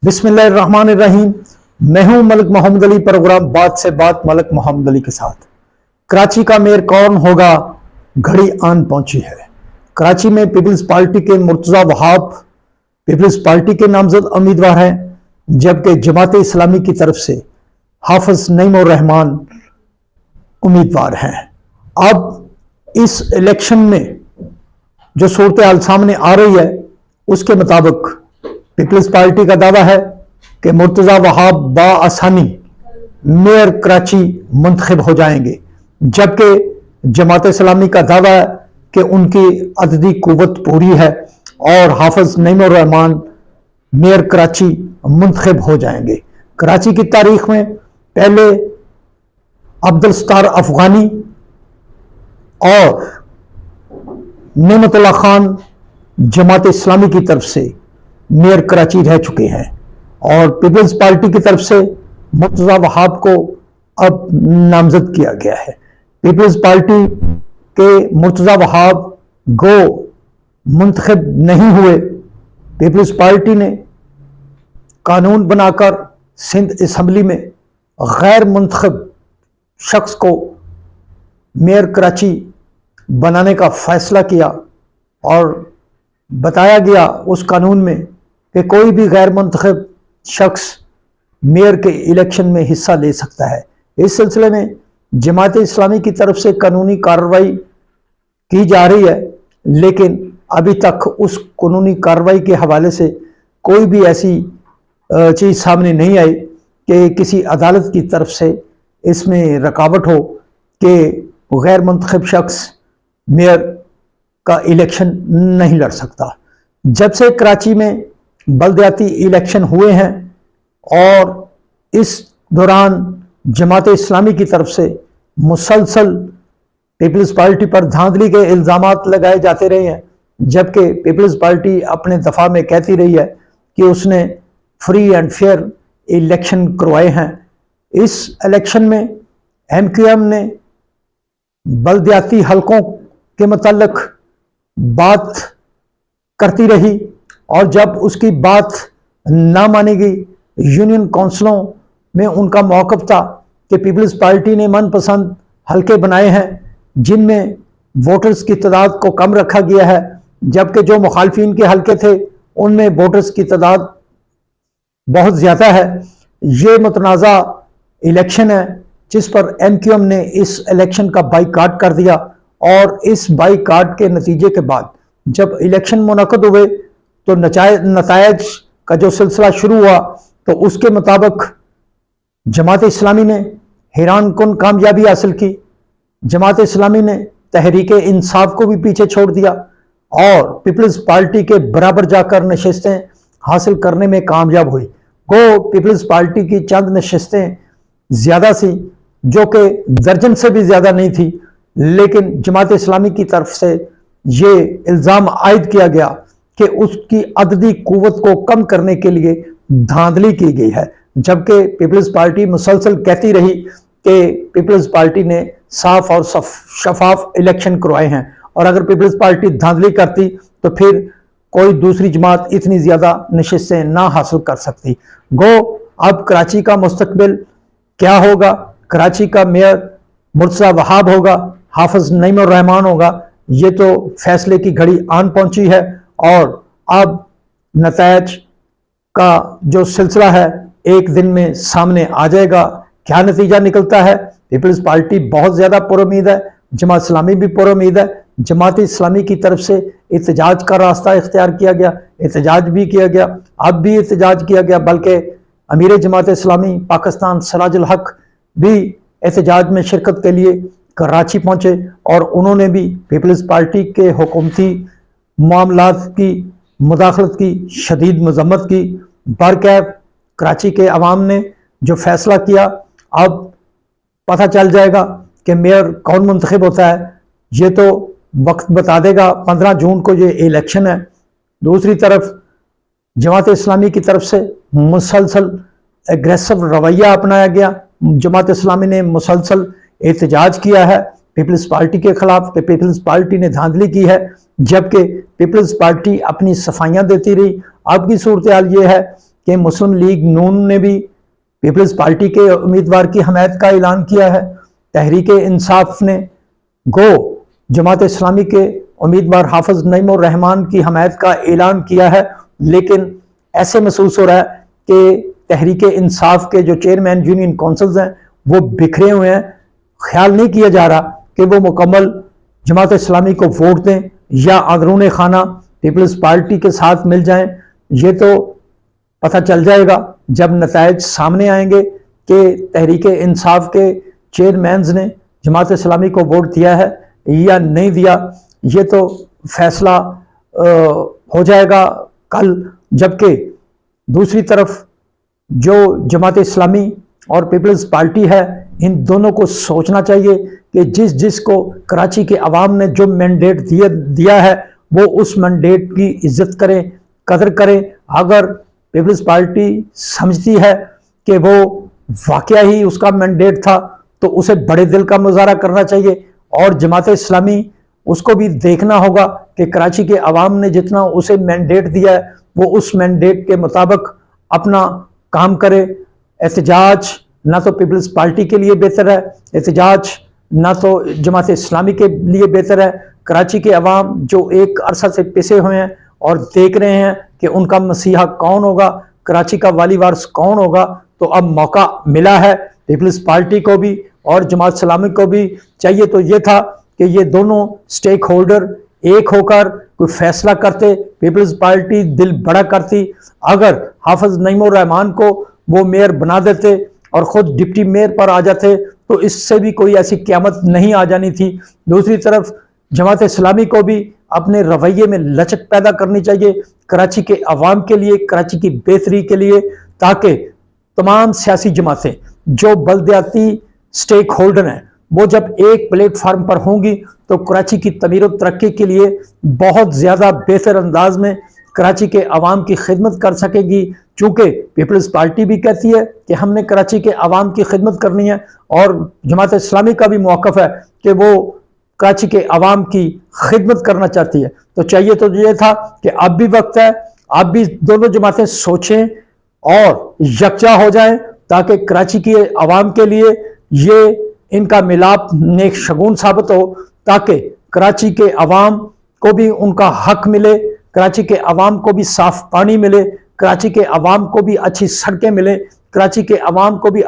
बिस्मिल्लाहिर्रहमानिर्रहीम। मैं हूं मलिक मोहम्मद अली। प्रोग्राम बात से बात मलिक मोहम्मद अली के साथ। कराची का मेयर कौन होगा, घड़ी आन पहुंची है। कराची में पीपल्स पार्टी के मुर्तजा वहाब पीपल्स पार्टी के नामजद उम्मीदवार हैं, जबकि जमात इस्लामी की तरफ से हाफिज नईमुर रहमान उम्मीदवार हैं। अब इस इलेक्शन में जो सूरत हाल सामने आ रही है, उसके मुताबिक पीपल्स पार्टी का दावा है कि मुर्तजा वहाब बाआसानी मेयर कराची मुंतखब हो जाएंगे, जबकि जमात इस्लामी का दावा है कि उनकी अददी कुव्वत पूरी है और हाफिज नईमुर रहमान मेयर कराची मुंतखब हो जाएंगे। कराची की तारीख में पहले अब्दुल सत्तार अफगानी और नेमतुल्लाह खान जमात इस्लामी की तरफ से मेयर कराची रह चुके हैं और पीपल्स पार्टी की तरफ से मुर्तजा वहाब को अब नामजद किया गया है। पीपल्स पार्टी के मुर्तजा वहाब गो मुंतखब नहीं हुए। पीपल्स पार्टी ने कानून बनाकर सिंध असम्बली में गैर मुंतखब शख्स को मेयर कराची बनाने का फैसला किया और बताया गया उस कानून में कि कोई भी गैर मुंतखब शख्स मेयर के इलेक्शन में हिस्सा ले सकता है। इस सिलसिले में जमात इस्लामी की तरफ से कानूनी कार्रवाई की जा रही है, लेकिन अभी तक उस कानूनी कार्रवाई के हवाले से कोई भी ऐसी चीज़ सामने नहीं आई कि किसी अदालत की तरफ से इसमें रुकावट हो कि गैर मुंतखब शख्स मेयर का इलेक्शन नहीं लड़ सकता। जब से कराची में बल्दियाती इलेक्शन हुए हैं और इस दौरान जमात इस्लामी की तरफ से मुसलसल पीपल्स पार्टी पर धांधली के इल्ज़ामात लगाए जाते रहे हैं, जबकि पीपल्स पार्टी अपने दफा में कहती रही है कि उसने फ्री एंड फेयर इलेक्शन करवाए हैं। इस इलेक्शन में MQM ने बल्दियाती हलकों के मुताल्लिक बात करती रही और जब उसकी बात ना मानी गई, यूनियन काउंसिलों में उनका मौक़िफ़ था कि पीपल्स पार्टी ने मनपसंद हलके बनाए हैं जिनमें वोटर्स की तादाद को कम रखा गया है, जबकि जो मुखालफिन के हलके थे उनमें वोटर्स की तादाद बहुत ज़्यादा है। ये मुतनाज़ा इलेक्शन है जिस पर MQM ने इस इलेक्शन का बाइकाट कर दिया और इस बाइकाट के नतीजे के बाद जब इलेक्शन मुनक़द हुए तो नतायज का जो सिलसिला शुरू हुआ तो उसके मुताबिक जमात इस्लामी ने हैरान कुन कामयाबी हासिल की। जमात इस्लामी ने तहरीक इंसाफ को भी पीछे छोड़ दिया और पीपल्स पार्टी के बराबर जाकर नशिस्तें हासिल करने में कामयाब हुई। को पीपल्स पार्टी की चंद नशिस्तें ज़्यादा सी, जो कि दर्जन से भी ज़्यादा नहीं थी, लेकिन जमात इस्लामी की तरफ से ये इल्ज़ाम आयद किया गया कि उसकी अददी कुव्वत को कम करने के लिए धांधली की गई है, जबकि पीपल्स पार्टी मुसलसल कहती रही कि पीपल्स पार्टी ने साफ और शफाफ इलेक्शन करवाए हैं और अगर पीपल्स पार्टी धांधली करती तो फिर कोई दूसरी जमात इतनी ज़्यादा नशिस्तें ना हासिल कर सकती। गो अब कराची का मुस्तकबिल क्या होगा? कराची का मेयर मुर्तजा वहाब होगा, हाफिज नईमुर रहमान होगा, ये तो फैसले की घड़ी आन पहुंची है और अब नतायज का जो सिलसिला है एक दिन में सामने आ जाएगा। क्या नतीजा निकलता है? पीपल्स पार्टी बहुत ज़्यादा पुरुम्मीद है, जमात इस्लामी भी पुरुम्मीद है। जमात इस्लामी की तरफ से एहतजाज का रास्ता इख्तियार किया गया, एहतजाज भी किया गया, अब भी एहतजाज किया गया, बल्कि अमीर जमात इस्लामी पाकिस्तान सिराजुल हक भी एहतजाज में शिरकत के लिए कराची पहुँचे और उन्होंने भी पीपल्स पार्टी के हुकूमती मामलात की मुदाखलत की शदीद मजम्मत की। बरकैफ कराची के अवाम ने जो फैसला किया, अब पता चल जाएगा कि मेयर कौन मुंतखब होता है, ये तो वक्त बता देगा। 15 जून को ये इलेक्शन है। दूसरी तरफ जमात इस्लामी की तरफ से मुसलसल एग्रेसिव रवैया अपनाया गया। जमात इस्लामी ने मुसलसल एहतजाज किया है पीपल्स पार्टी के खिलाफ कि पीपल्स पार्टी ने धांधली की है, जबकि पीपल्स पार्टी अपनी सफाइयाँ देती रही। अब की सूरत हाल ये है کہ مسلم لیگ نون نے بھی پیپلز پارٹی کے امیدوار کی حمایت کا اعلان کیا ہے، تحریک انصاف نے گو جماعت اسلامی کے امیدوار حافظ نعیم الرحمان کی حمایت کا اعلان کیا ہے، لیکن ایسے محسوس ہو رہا ہے کہ تحریک انصاف کے جو چیئرمین یونین کونسلز ہیں وہ بکھرے ہوئے ہیں، خیال نہیں کیا جا رہا کہ وہ مکمل جماعت اسلامی کو ووٹ دیں یا اندرون خانہ پیپلز پارٹی کے ساتھ مل جائیں۔ یہ تو پتہ چل جائے گا جب نتائج سامنے آئیں گے کہ تحریک انصاف کے چیئرمینز نے جماعت اسلامی کو ووٹ دیا ہے یا نہیں دیا۔ یہ تو فیصلہ ہو جائے گا کل، جبکہ دوسری طرف جو جماعت اسلامی اور پیپلز پارٹی ہے، ان دونوں کو سوچنا چاہیے کہ جس کو کراچی کے عوام نے جو مینڈیٹ دیا ہے وہ اس مینڈیٹ کی عزت کریں، قدر کریں۔ اگر پیپلز پارٹی سمجھتی ہے کہ وہ واقعہ ہی اس کا مینڈیٹ تھا تو اسے بڑے دل کا مظاہرہ کرنا چاہیے، اور جماعت اسلامی اس کو بھی دیکھنا ہوگا کہ کراچی کے عوام نے جتنا اسے مینڈیٹ دیا ہے وہ اس مینڈیٹ کے مطابق اپنا کام کرے۔ احتجاج نہ تو پیپلز پارٹی کے لیے بہتر ہے، احتجاج نہ تو جماعت اسلامی کے لیے بہتر ہے۔ کراچی کے عوام جو ایک عرصہ سے پسے ہوئے ہیں اور دیکھ رہے ہیں کہ ان کا مسیحا کون ہوگا، کراچی کا والی وارث کون ہوگا، تو اب موقع ملا ہے پیپلز پارٹی کو بھی اور جماعت اسلامی کو بھی۔ چاہیے تو یہ تھا کہ یہ دونوں سٹیک ہولڈر ایک ہو کر کوئی فیصلہ کرتے، پیپلز پارٹی دل بڑا کرتی، اگر حافظ نعیم الرحمان کو وہ میئر بنا دیتے اور خود ڈپٹی میئر پر آ جاتے تو اس سے بھی کوئی ایسی قیامت نہیں آ جانی تھی۔ دوسری طرف جماعت اسلامی کو بھی اپنے رویے میں لچک پیدا کرنی چاہیے کراچی کے عوام کے لیے، کراچی کی بہتری کے لیے، تاکہ تمام سیاسی جماعتیں جو بلدیاتی سٹیک ہولڈر ہیں وہ جب ایک پلیٹ فارم پر ہوں گی تو کراچی کی تعمیر و ترقی کے لیے بہت زیادہ بہتر انداز میں کراچی کے عوام کی خدمت کر سکے گی، چونکہ پیپلز پارٹی بھی کہتی ہے کہ ہم نے کراچی کے عوام کی خدمت کرنی ہے، اور جماعت اسلامی کا بھی موقف ہے کہ وہ کراچی کے عوام کی خدمت کرنا چاہتی ہے۔ تو چاہیے تو یہ تھا کہ اب بھی وقت ہے، اب بھی دونوں جماعتیں سوچیں اور یکجا ہو جائیں تاکہ کراچی کے عوام کے لیے یہ ان کا ملاپ نیک شگون ثابت ہو، تاکہ کراچی کے عوام کو بھی ان کا حق ملے، کراچی کے عوام کو بھی صاف پانی ملے، کراچی کے عوام کو بھی اچھی سڑکیں ملیں، کراچی کے عوام کو بھی